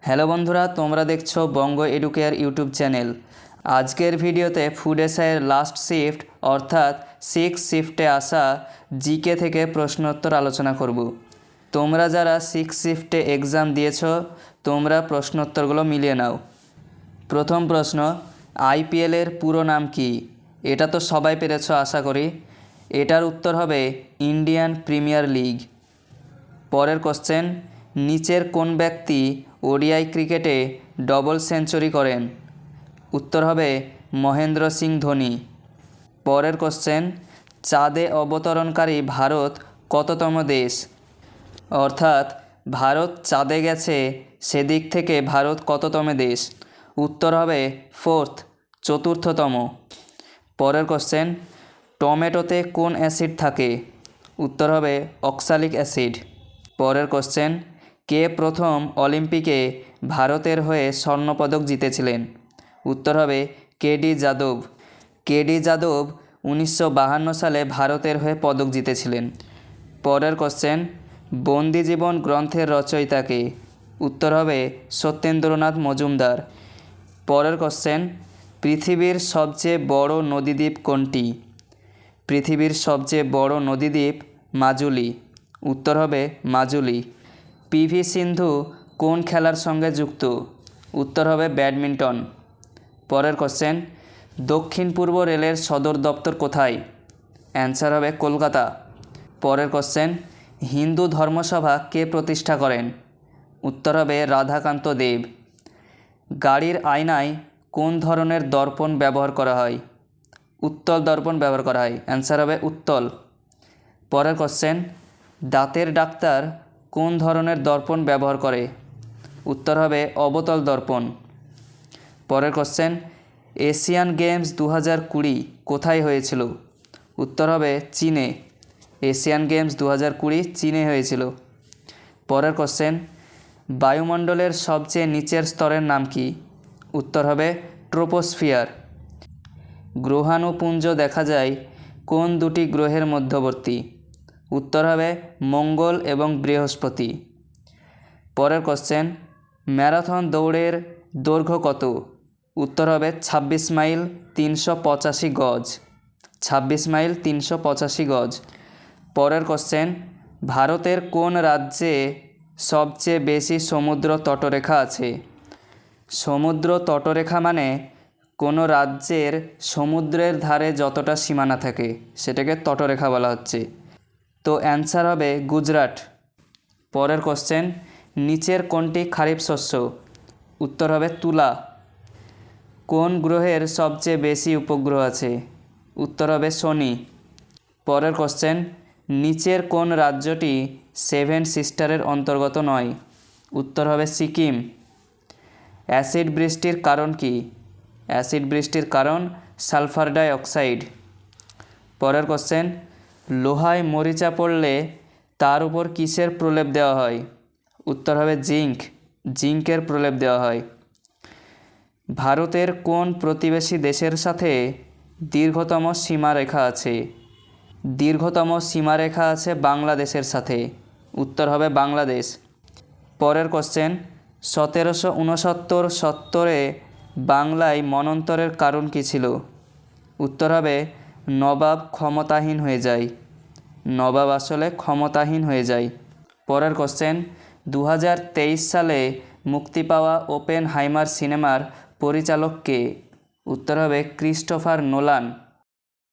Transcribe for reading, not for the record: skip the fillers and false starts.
Hello বন্ধুরা, তোমরা দেখছো বঙ্গ এডুকেয়ার ইউটিউব চ্যানেল। আজকের ভিডিওতে ফুড এসআইয়ের লাস্ট শিফট অর্থাৎ 6 শিফটে আসা জিকে থেকে প্রশ্নোত্তর আলোচনা করব। তোমরা যারা 6 শিফটে এক্সাম দিয়েছো তোমরা প্রশ্নোত্তরগুলো মিলিয়ে নাও। প্রথম প্রশ্ন, আইপিএলের পুরো নাম কি? এটা তো সবাই পেরেছো আশা করি। এটার উত্তর হবে ইন্ডিয়ান প্রিমিয়ার লিগ। পরের কোশ্চেন, নিচের কোন ব্যক্তি ওডিআই ক্রিকেটে ডবল সেঞ্চুরি করেন? উত্তর হবে মহেন্দ্র সিং ধোনি। পরের কোশ্চেন, চাঁদে অবতরণকারী ভারত কততম দেশ? অর্থাৎ ভারত চাঁদে গেছে সেদিক থেকে ভারত কততম দেশ? উত্তর হবে চতুর্থতম। পরের কোশ্চেন, টমেটোতে কোন অ্যাসিড থাকে? উত্তর হবে অক্সালিক অ্যাসিড। পরের কোশ্চেন, কে প্রথম অলিম্পিকে ভারতের হয়ে স্বর্ণপদক জিতেছিলেন? উত্তর হবে কেডি যাদব। কেডি যাদব 1952 সালে ভারতের হয়ে পদক জিতেছিলেন। পরের কোশ্চেন, বন্দিজীবন গ্রন্থের রচয়িতা কে? উত্তর হবে সত্যেন্দ্রনাথ মজুমদার। পরের কোশ্চেন, পৃথিবীর সবচেয়ে বড় নদীদ্বীপ কোনটি? পৃথিবীর সবচেয়ে বড় নদীদ্বীপ মাজুলি। উত্তর হবে মাজুলি। পিভি সিন্ধু কোন খেলার সঙ্গে যুক্ত? উত্তর হবে ব্যাডমিন্টন। পরের কোশ্চেন, দক্ষিণ পূর্ব রেলের সদর দপ্তর কোথায়? অ্যান্সার হবে কলকাতা। পরের কোশ্চেন, হিন্দু ধর্মসভা কে প্রতিষ্ঠা করেন? উত্তর হবে রাধাকান্ত দেব। গাড়ির আয়নায় কোন ধরনের দর্পণ ব্যবহার করা হয়? উত্তল দর্পণ ব্যবহার করা হয়। অ্যান্সার হবে উত্তল। পরের কোশ্চেন, দাঁতের ডাক্তার কোন ধরনের দর্পণ ব্যবহার করে? উত্তর হবে অবতল দর্পণ। পরের কোশ্চেন, এশিয়ান গেমস 2020 কোথায় হয়েছিল? উত্তর হবে চীনে। এশিয়ান গেমস 2020 চীনে হয়েছিল। পরের কোশ্চেন, বায়ুমণ্ডলের সবচেয়ে নিচের স্তরের নাম কি? উত্তর হবে ট্রোপোস্ফিয়ার। গ্রহাণুপুঞ্জ দেখা যায় কোন দুটি গ্রহের মধ্যবর্তী? উত্তর হবে মঙ্গল এবং বৃহস্পতি। পরের কোশ্চেন, ম্যারাথন দৌড়ের দৈর্ঘ্য কত? উত্তর হবে 26 মাইল 385 গজ। 26 মাইল 385 গজ। পরের কোশ্চেন, ভারতের কোন রাজ্যে সবচেয়ে বেশি সমুদ্র তটরেখা আছে? সমুদ্র তটরেখা মানে কোনো রাজ্যের সমুদ্রের ধারে যতটা সীমানা থাকে সেটাকে তটরেখা বলা হচ্ছে। তো অ্যান্সার হবে গুজরাট। পরের কোশ্চেন, নিচের কোনটি খারিফ শস্য? উত্তর হবে তুলা। কোন গ্রহের সবচেয়ে বেশি উপগ্রহ আছে? উত্তর হবে শনি। পরের কোশ্চেন, নিচের কোন রাজ্যটি 7 সিস্টারের অন্তর্গত নয়? উত্তর হবে সিকিম। অ্যাসিড বৃষ্টির কারণ কি? অ্যাসিড বৃষ্টির কারণ সালফার ডাই অক্সাইড। পরের কোশ্চেন, লোহায় মরিচা পড়লে তার উপর কিসের প্রলেপ দেওয়া হয়? উত্তর হবে জিঙ্ক। জিঙ্কের প্রলেপ দেওয়া হয়। ভারতের কোন প্রতিবেশী দেশের সাথে দীর্ঘতম সীমারেখা আছে? দীর্ঘতম সীমারেখা আছে বাংলাদেশের সাথে। উত্তর হবে বাংলাদেশ। পরের কোশ্চেন, 1769-70 বাংলায় মন্বন্তরের কারণ কী ছিল? উত্তর হবে নবাব ক্ষমতাহীন হয়ে যায়। নবাব আসলে ক্ষমতাহীন হয়ে যায়। পরের কোশ্চেন, 2023 সালে মুক্তি পাওয়া ওপেনহাইমার সিনেমার পরিচালক কে? উত্তর হবে ক্রিস্টোফার নোলান।